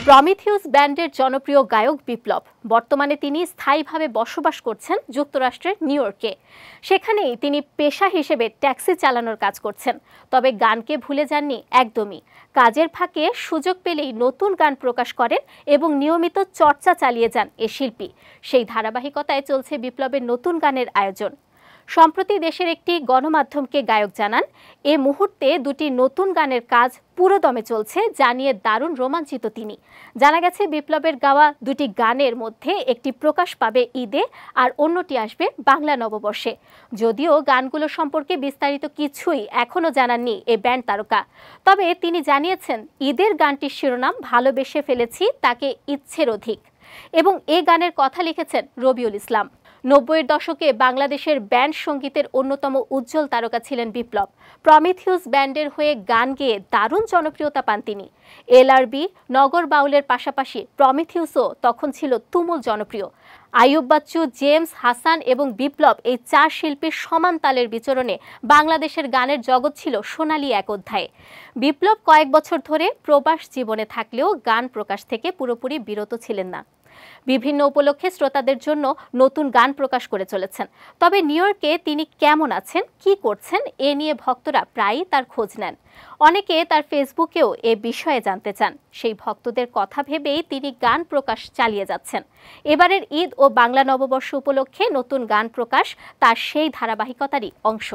Prometheus ব্যান্ডের জনপ্রিয় গায়ক বিপ্লব বর্তমানে তিনি স্থায়ীভাবে বসবাস করছেন যুক্তরাষ্ট্রের নিউ ইয়র্কে। সেখানেই তিনি পেশা হিসেবে ট্যাক্সি চালানোর কাজ করছেন। তবে গানকে ভুলে যাননি একদমই। কাজের ফাঁকে সুযোগ পেলেই নতুন গান প্রকাশ করেন এবং নিয়মিত চর্চা চালিয়ে যান এ শিল্পী। সেই ধারাবাহিকতায় চলছে বিপ্লবের নতুন গানের আয়োজন। সম্প্রতি দেশের একটি গণমাধ্যমকে গায়ক জানান, এ মুহূর্তে দুটি নতুন গানের কাজ পুরোদমে চলছে, যা নিয়ে দারুণ রোমাঞ্চিত তিনি। জানা গেছে বিপ্লবের গাওয়া দুটি গানের মধ্যে একটি প্রকাশ পাবে ঈদে আর অন্যটি আসবে বাংলা নববর্ষে। যদিও গানগুলো সম্পর্কে বিস্তারিত কিছুই এখনও জানাননি এ ব্যান্ড তারকা। তবে তিনি জানিয়েছেন, ঈদের গানটির শিরোনাম ভালোবেসে ফেলেছি তাকে ইচ্ছের অধিক, এবং এ গানের কথা লিখেছেন রবিউল ইসলাম। ৯০-এর দশকে বাংলাদেশের ব্যান্ড সঙ্গীতের অন্যতম উজ্জ্বল তারকা ছিলেন বিপ্লব। প্রমিথিউস ব্যান্ডের হয়ে গান গেয়ে দারুণ জনপ্রিয়তা পান তিনি। এলআরবি, নগর বাউলের পাশাপাশি প্রমিথিউসও তখন ছিল তুমুল জনপ্রিয়। আইয়ুব বাচ্চু, জেমস, হাসান এবং বিপ্লব এই চার শিল্পীর সমান তালের বিচরণে বাংলাদেশের গানের জগৎ ছিল সোনালী এক অধ্যায়ে। বিপ্লব কয়েক বছর ধরে প্রবাস জীবনে থাকলেও গান প্রকাশ থেকে পুরোপুরি বিরত ছিলেন না। বিভিন্ন উপলক্ষে শ্রোতাদের জন্য নতুন গান প্রকাশ করে চলেছেন। তবে নিউ ইয়র্কে তিনি কেমন আছেন, কি করছেন, এ নিয়ে ভক্তরা প্রায়ই তার খোঁজ নেন। অনেকে তার ফেসবুকেও এ বিষয়ে জানতে চান। সেই ভক্তদের কথা ভেবেই তিনি গান প্রকাশ চালিয়ে যাচ্ছেন। এবারের ঈদ ও বাংলা নববর্ষ উপলক্ষে নতুন গান প্রকাশ তার সেই ধারাবাহিকতারই অংশ।